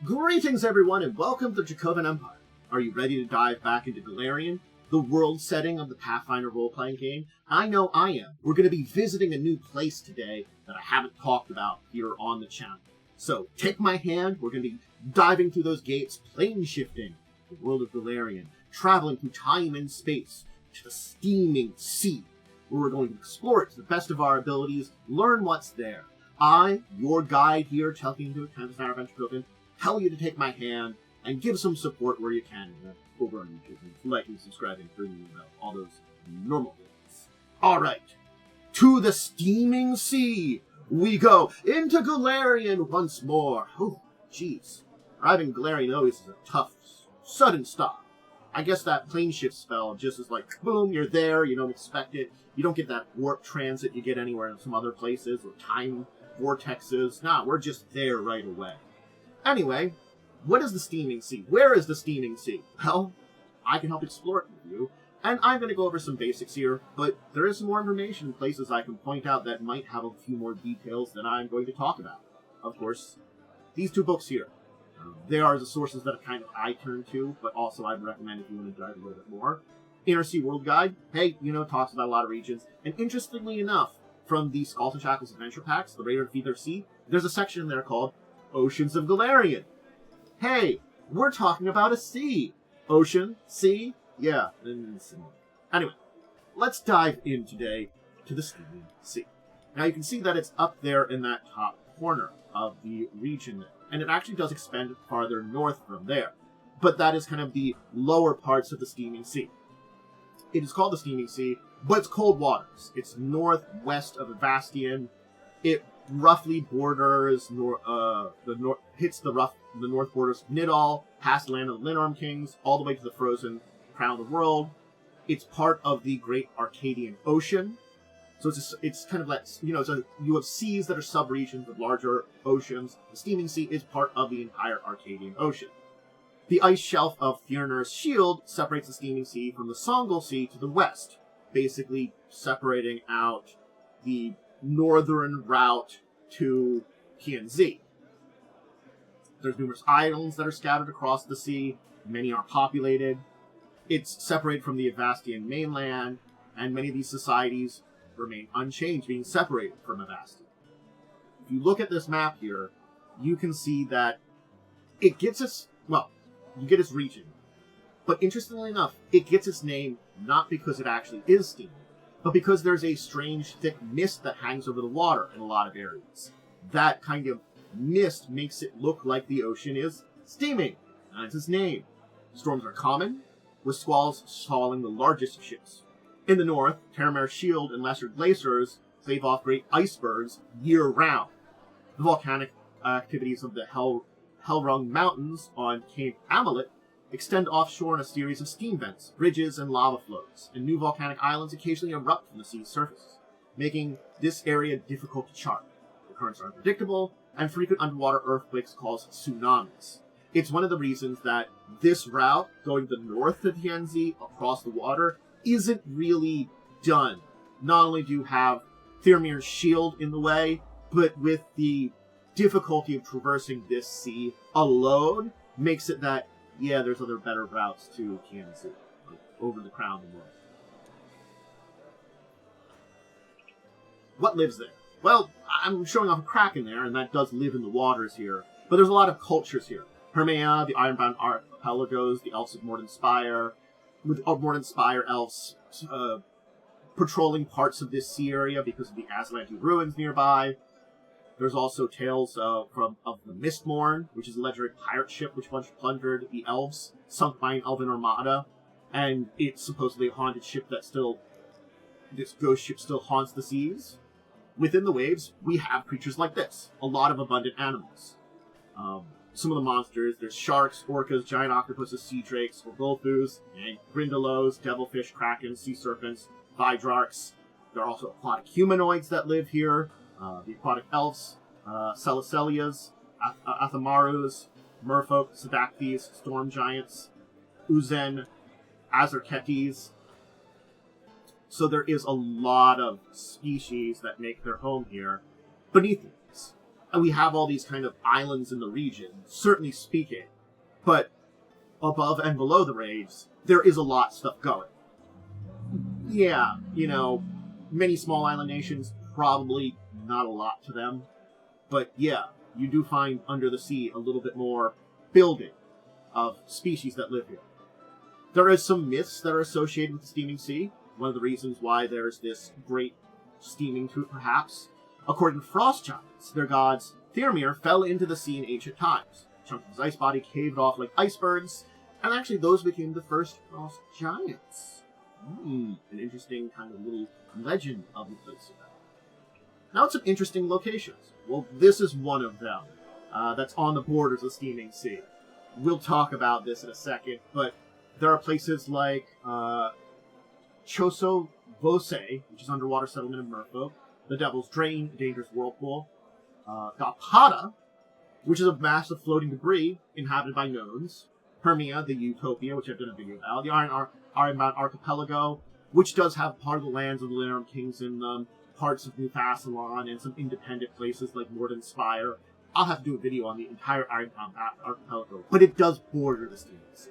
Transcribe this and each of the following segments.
Greetings everyone and welcome to Dracovin Empire. Are you ready to dive back into Golarion, the world setting of the Pathfinder role-playing game? I know I am. We're going to be visiting a new place today that I haven't talked about here on the channel. So take my hand, we're going to be diving through those gates, plane shifting the world of Golarion, traveling through time and space to the steaming sea, where we're going to explore it to the best of our abilities, learn what's there. I, your guide here, taking into account this adventure Dracovin, tell you to take my hand and give some support where you can over on YouTube, liking, subscribing, bringing all those normal things. Alright, to the steaming sea we go, into Golarion once more. Oh, jeez. Arriving in Golarion always is a tough, sudden stop. I guess that plane shift spell just is like, boom, you're there, you don't expect it. You don't get that warp transit you get anywhere in some other places, or time vortexes. Nah, we're just there right away. Anyway, what is the Steaming Sea? Where is the Steaming Sea? Well, I can help explore it with you, and I'm going to go over some basics here, but there is some more information in places I can point out that might have a few more details than I'm going to talk about. Of course, these two books here. They are the sources that I turn to, but also I'd recommend if you want to dive a little bit more. Inner Sea World Guide, hey, talks about a lot of regions, and interestingly enough, from the Skulls and Shackles adventure packs, The Raider of Feather Sea, there's a section in there called Oceans of Golarion. Hey, we're talking about a sea. Ocean, sea, yeah. Anyway, let's dive in today to the Steaming Sea. Now you can see that it's up there in that top corner of the region there, and it actually does extend farther north from there. But that is kind of the lower parts of the Steaming Sea. It is called the Steaming Sea, but it's cold waters. It's northwest of Avastian. It roughly borders hits the north borders of Nidal, past the land of the Linarm Kings, all the way to the frozen crown of the world. It's part of the great Arcadian Ocean. So it's kind of like, so you have seas that are subregions of larger oceans. The Steaming Sea is part of the entire Arcadian Ocean. The ice shelf of Thierner's Shield separates the Steaming Sea from the Songol Sea to the west, basically separating out the northern route to PNZ. There's numerous islands that are scattered across the sea. Many are populated. It's separated from the Avastian mainland, and many of these societies remain unchanged, being separated from Avastia. If you look at this map here, you can see that it gets its, you get its region. But interestingly enough, it gets its name not because it actually is steaming, but because there's a strange thick mist that hangs over the water in a lot of areas. That kind of mist makes it look like the ocean is steaming. That's its name. Storms are common, with squalls swallowing the largest ships. In the north, Terramer's Shield and lesser glaciers slave off great icebergs year-round. The volcanic activities of the Hellrung Mountains on Cape Amulet extend offshore in a series of steam vents, bridges, and lava flows, and new volcanic islands occasionally erupt from the sea's surface, making this area difficult to chart. The currents are unpredictable, and frequent underwater earthquakes cause tsunamis. It's one of the reasons that this route, going to the north of Tianzi, across the water, isn't really done. Not only do you have Thiermer's Shield in the way, but with the difficulty of traversing this sea alone, makes it that, yeah, there's other better routes to Tianzi, like over the crown of the world. What lives there? Well, I'm showing off a kraken there, and that does live in the waters here. But there's a lot of cultures here. Hermea, the Ironbound Archipelagos, the Elves of Mordenspire, with Mordenspire elves patrolling parts of this sea area because of the Aslanti ruins nearby. There's also tales of the Mistmorn, which is a legendary pirate ship which once plundered the elves, sunk by an elven armada, and it's supposedly a haunted ship this ghost ship still haunts the seas. Within the waves, we have creatures like this, a lot of abundant animals. Some of the monsters, there's sharks, orcas, giant octopuses, sea drakes, Orgulthus, grindylows, devilfish, krakens, sea serpents, vidrarchs. There are also aquatic humanoids that live here. The aquatic elves, Celicelias, Athamarus, merfolk, Sadacthes, storm giants, Uzen, Azarketes. So there is a lot of species that make their home here beneath this. And we have all these kind of islands in the region, certainly speaking, but above and below the raids, there is a lot of stuff going. Yeah, many small island nations, probably not a lot to them, but yeah, you do find under the sea a little bit more building of species that live here. There is some myths that are associated with the steaming sea. One of the reasons why there's this great steaming to it, perhaps. According to frost giants, their gods Thermir fell into the sea in ancient times. A chunk of his ice body caved off like icebergs, and actually those became the first frost giants. An interesting kind of little legend of the place. Now it's some interesting locations. Well, this is one of them that's on the borders of the steaming sea. We'll talk about this in a second, but there are places like Choso Vose, which is an underwater settlement in Merfolk, the Devil's Drain, a dangerous whirlpool, Galpata, which is a massive floating debris inhabited by gnomes, Hermia, the Utopia, which I've done a video about, the Ironbound Archipelago, which does have part of the lands of the Olirant kings in them, parts of New Thassalon, and some independent places like Morden Spire. I'll have to do a video on the entire Ironbound Archipelago, but it does border the steaming sea.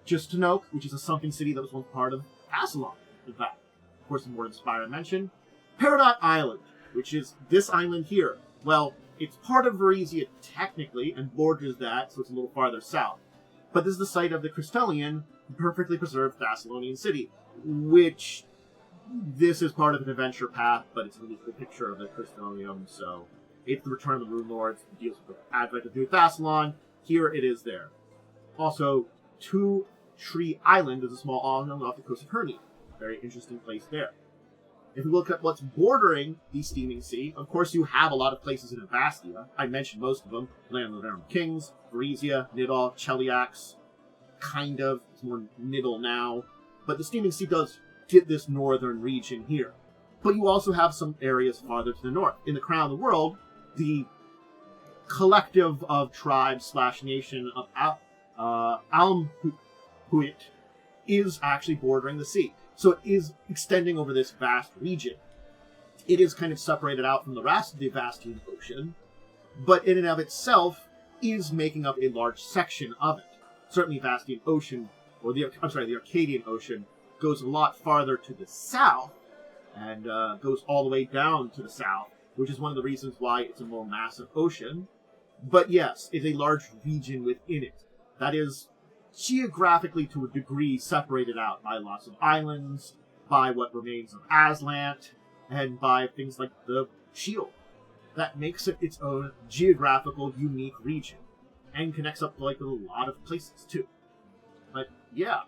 Justinoke, which is a sunken city that was once part of Thassalon, in fact. Of course, the Morden Spire I mentioned. Peridot Island, which is this island here. Well, it's part of Varisia technically, and borders that, so it's a little farther south. But this is the site of the Crystalian, perfectly preserved Thessalonian city, which this is part of an adventure path, but it's a really cool picture of the Crystalium, so it's the Return of the Rune Lords, it deals with the advent of New Thassalon. Here it is there. Also, Two Tree Island is a small island off the coast of Hermia. Very interesting place there. If we look at what's bordering the steaming sea, of course you have a lot of places in Avastia. I mentioned most of them. Land of the Kings, Varisia, Nidal, Cheliax, kind of. It's more Nidal now. But the steaming sea does get this northern region here. But you also have some areas farther to the north. In the Crown of the World, the collective of tribes / nation of Almhuit is actually bordering the sea. So it is extending over this vast region. It is kind of separated out from the rest of the Arcadian Ocean, but in and of itself is making up a large section of it. Certainly Arcadian Ocean, or the Arcadian Ocean, goes a lot farther to the south, and goes all the way down to the south, which is one of the reasons why it's a more massive ocean. But yes, it's a large region within it. That is geographically to a degree separated out by lots of islands, by what remains of Aslant, and by things like the Shield. That makes it its own geographical, unique region, and connects up to like a lot of places too. But yeah,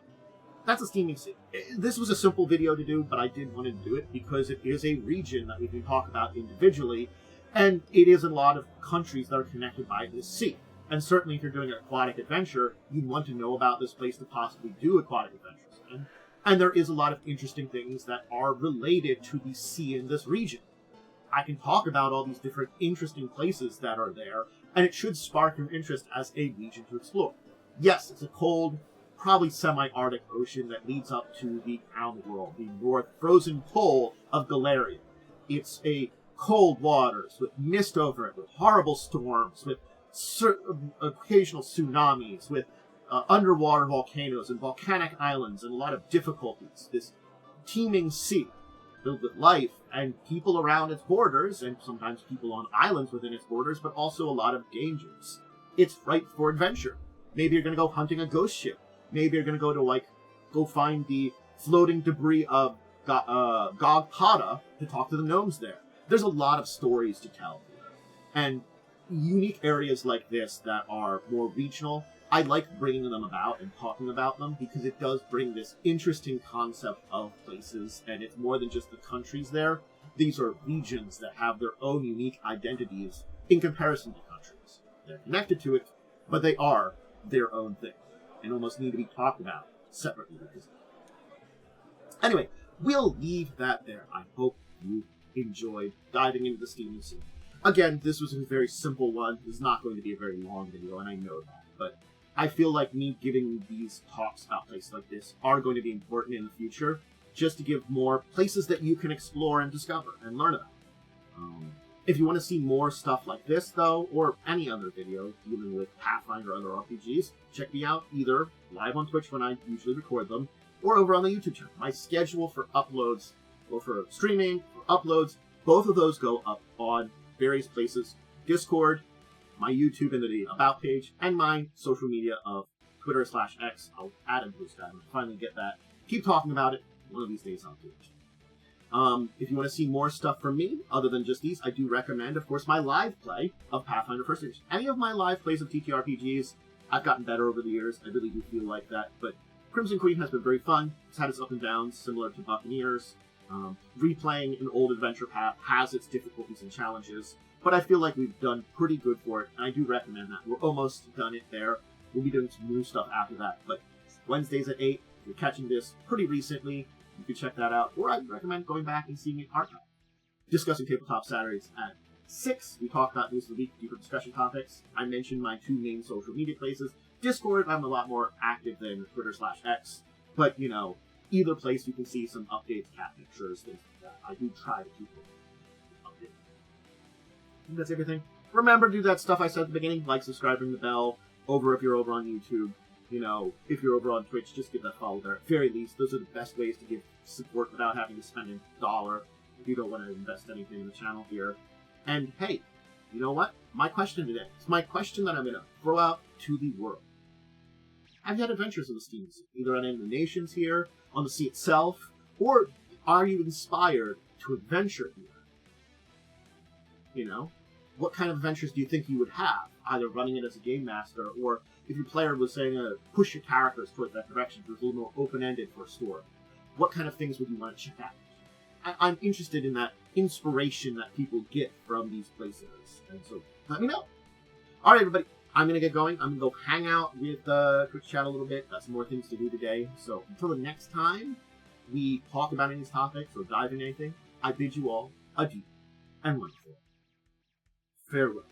that's a steaming sea. This was a simple video to do, but I did want to do it because it is a region that we can talk about individually, and it is a lot of countries that are connected by this sea. And certainly if you're doing an aquatic adventure, you'd want to know about this place to possibly do aquatic adventures in. And there is a lot of interesting things that are related to the sea in this region. I can talk about all these different interesting places that are there, and it should spark your interest as a region to explore. Yes, it's a cold, probably semi-Arctic ocean that leads up to the Crown World, the north frozen pole of Golarion. It's a cold waters with mist over it, with horrible storms, with occasional tsunamis, with underwater volcanoes and volcanic islands and a lot of difficulties. This teeming sea filled with life and people around its borders, and sometimes people on islands within its borders, but also a lot of dangers. It's ripe for adventure. Maybe you're going to go hunting a ghost ship. Maybe you're going to go find the floating debris of Gogpata to talk to the gnomes there. There's a lot of stories to tell. And unique areas like this that are more regional, I like bringing them about and talking about them because it does bring this interesting concept of places, and it's more than just the countries there. These are regions that have their own unique identities in comparison to countries. They're connected to it, but they are their own thing and almost need to be talked about separately. Anyway, we'll leave that there. I hope you enjoyed diving into the steaming sea. Again, this was a very simple one. This is not going to be a very long video, and I know that. But I feel like me giving these talks about places like this are going to be important in the future, just to give more places that you can explore and discover and learn about. If you want to see more stuff like this, though, or any other video dealing with Pathfinder or other RPGs, check me out either live on Twitch when I usually record them, or over on the YouTube channel. My schedule for uploads, or for streaming, for uploads, both of those go up on various places. Discord, my YouTube in the About page, and my social media of Twitter/X. I'll add a boost when I finally get that. Keep talking about it. One of these days I'll do it. If you want to see more stuff from me, other than just these, I do recommend, of course, my live play of Pathfinder 1st Edition. Any of my live plays of TTRPGs, I've gotten better over the years. I really do feel like that. But Crimson Queen has been very fun. It's had its up and downs, similar to Buccaneers. Replaying an old adventure path has its difficulties and challenges, but I feel like we've done pretty good for it, and I do recommend that. We're almost done it there. We'll be doing some new stuff after that, but Wednesdays at 8, if you're catching this pretty recently, you can check that out, or I'd recommend going back and seeing it archived. Discussing Tabletop Saturdays at 6, we talk about news of the week, deeper discussion topics. I mentioned my 2 main social media places. Discord, I'm a lot more active than Twitter/X, but, you know, either place you can see some updates, cat pictures, things like that. I do try to keep it updated. I think that's everything. Remember to do that stuff I said at the beginning, like, subscribe, ring the bell, if you're over on YouTube. You know, if you're over on Twitch, just give that follow there. At very least, those are the best ways to give support without having to spend a dollar if you don't want to invest anything in the channel here. And hey, you know what? My question today is my question that I'm going to throw out to the world. Have you had adventures on the Steam Sea? Either on any of the nations here, on the sea itself, or are you inspired to adventure here? You know? What kind of adventures do you think you would have? Either running it as a game master, or if your player was saying, push your characters toward that direction, so it's a little more open-ended for a story. What kind of things would you want to check out? I'm interested in that inspiration that people get from these places, and so let me know. All right, everybody, I'm going to get going. I'm going to go hang out with Twitch chat a little bit. Got some more things to do today. So until the next time we talk about any of these topics or dive into anything, I bid you all adieu and wonderful farewell.